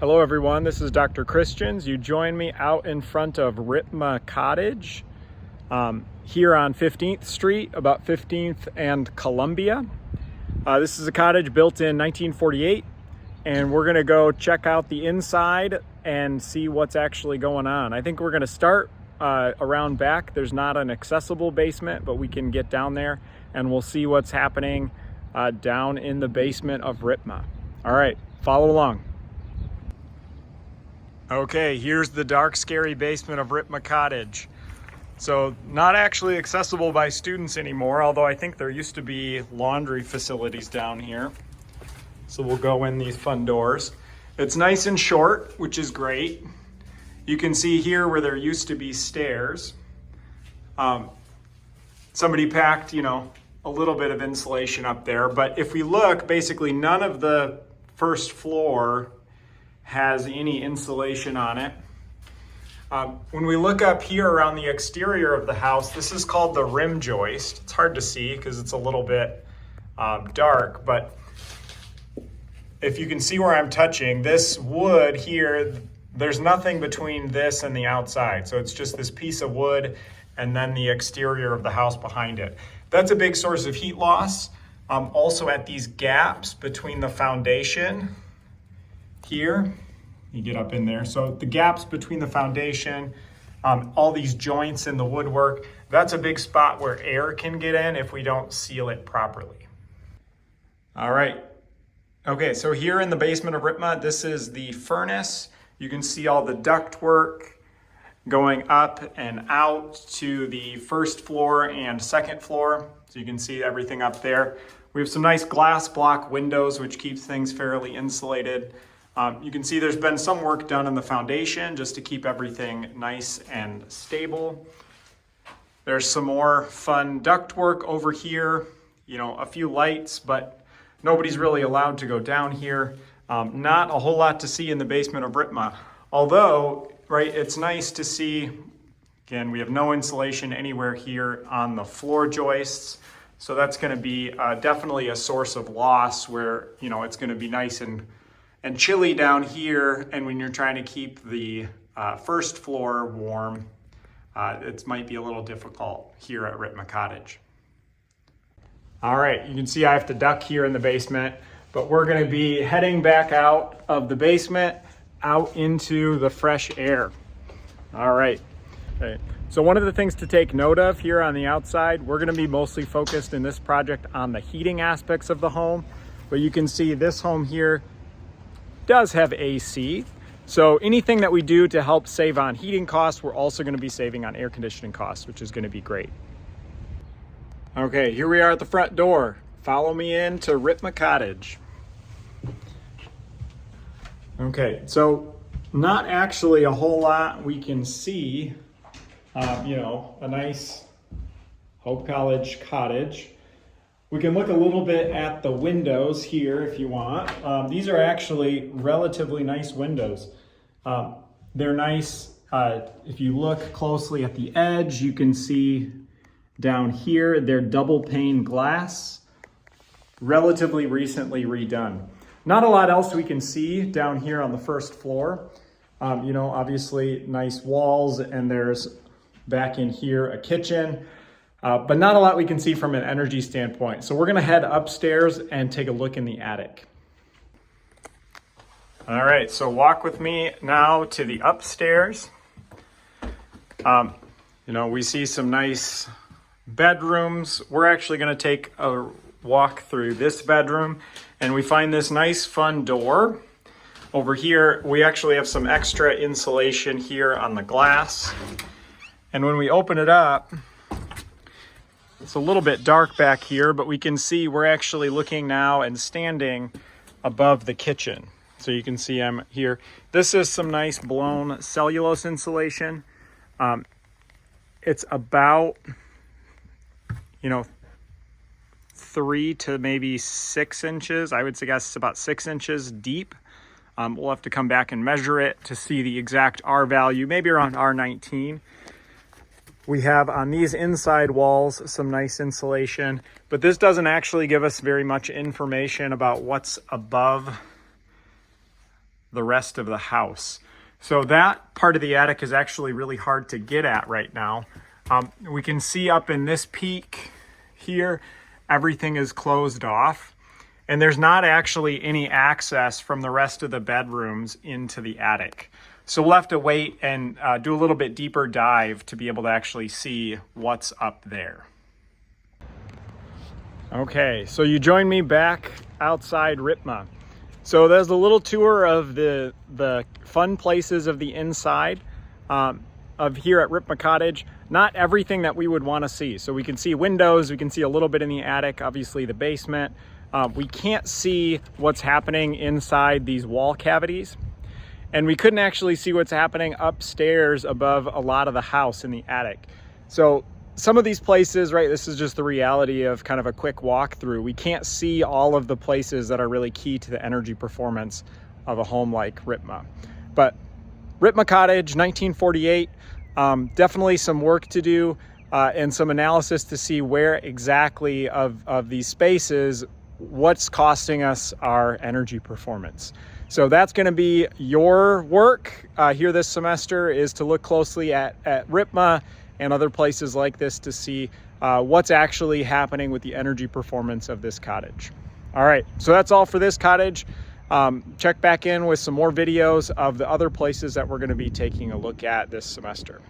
Hello everyone, this is Dr. Christians. You join me out in front of Riepma Cottage here on 15th Street, about 15th and Columbia. This is a cottage built in 1948, and we're gonna go check out the inside and see what's actually going on. I think we're gonna start around back. There's not an accessible basement, but we can get down there and we'll see what's happening down in the basement of Riepma. All right, follow along. Okay, here's the dark, scary basement of Riepma Cottage. So not actually accessible by students anymore, although I think there used to be laundry facilities down here. So we'll go in these fun doors. It's nice and short, which is great. You can see here where there used to be stairs. Somebody packed, a little bit of insulation up there, but if we look, basically none of the first floor has any insulation on it. When we look up here around the exterior of the house, this is called the rim joist. It's hard to see because it's a little bit dark, but if you can see where I'm touching, this wood here, there's nothing between this and the outside. So it's just this piece of wood and then the exterior of the house behind it. That's a big source of heat loss. Also at these gaps between the foundation here, you get up in there. So the gaps between the foundation, all these joints in the woodwork, that's a big spot where air can get in if we don't seal it properly. All right. Okay, so here in the basement of Riepma, this is the furnace. You can see all the ductwork going up and out to the first floor and second floor. So you can see everything up there. We have some nice glass block windows, which keeps things fairly insulated. You can see there's been some work done on the foundation just to keep everything nice and stable. There's some more fun ductwork over here, a few lights, but nobody's really allowed to go down here. Not a whole lot to see in the basement of Riepma. Although, right, it's nice to see, again, we have no insulation anywhere here on the floor joists. So that's gonna be definitely a source of loss where, it's gonna be nice and chilly down here. And when you're trying to keep the first floor warm, it might be a little difficult here at Riepma Cottage. All right, you can see I have to duck here in the basement, but we're gonna be heading back out of the basement out into the fresh air. All right. Okay. So one of the things to take note of here on the outside, we're gonna be mostly focused in this project on the heating aspects of the home, but you can see this home here does have AC. So anything that we do to help save on heating costs, we're also gonna be saving on air conditioning costs, which is gonna be great. Okay, here we are at the front door. Follow me in to Riepma Cottage. Okay, so not actually a whole lot we can see, a nice Hope College cottage. We can look a little bit at the windows here if you want. These are actually relatively nice windows. They're nice. If you look closely at the edge, you can see down here, they're double pane glass, relatively recently redone. Not a lot else we can see down here on the first floor. Obviously nice walls, and there's back in here a kitchen, but not a lot we can see from an energy standpoint. So we're gonna head upstairs and take a look in the attic. All right, so walk with me now to the upstairs. We see some nice bedrooms. We're actually gonna take a walk through this bedroom, and we find this nice fun door. Over here, we actually have some extra insulation here on the glass. And when we open it up, it's a little bit dark back here, but we can see we're actually looking now and standing above the kitchen. So you can see I'm here. This is some nice blown cellulose insulation. It's about, 3 to maybe 6 inches. I would suggest it's about 6 inches deep. We'll have to come back and measure it to see the exact R value, maybe around R19. We have on these inside walls some nice insulation, but this doesn't actually give us very much information about what's above the rest of the house. So that part of the attic is actually really hard to get at right now. We can see up in this peak here, everything is closed off, and there's not actually any access from the rest of the bedrooms into the attic. So we'll have to wait and do a little bit deeper dive to be able to actually see what's up there. Okay, so you join me back outside Riepma. So there's a little tour of the fun places of the inside of here at Riepma Cottage. Not everything that we would want to see. So we can see windows, we can see a little bit in the attic, obviously the basement. We can't see what's happening inside these wall cavities. And we couldn't actually see what's happening upstairs above a lot of the house in the attic. So some of these places, right, this is just the reality of kind of a quick walkthrough. We can't see all of the places that are really key to the energy performance of a home like Riepma. But Riepma Cottage, 1948, definitely some work to do and some analysis to see where exactly of these spaces, what's costing us our energy performance. So that's going to be your work here this semester, is to look closely at Riepma and other places like this to see what's actually happening with the energy performance of this cottage. All right, so that's all for this cottage. Check back in with some more videos of the other places that we're going to be taking a look at this semester.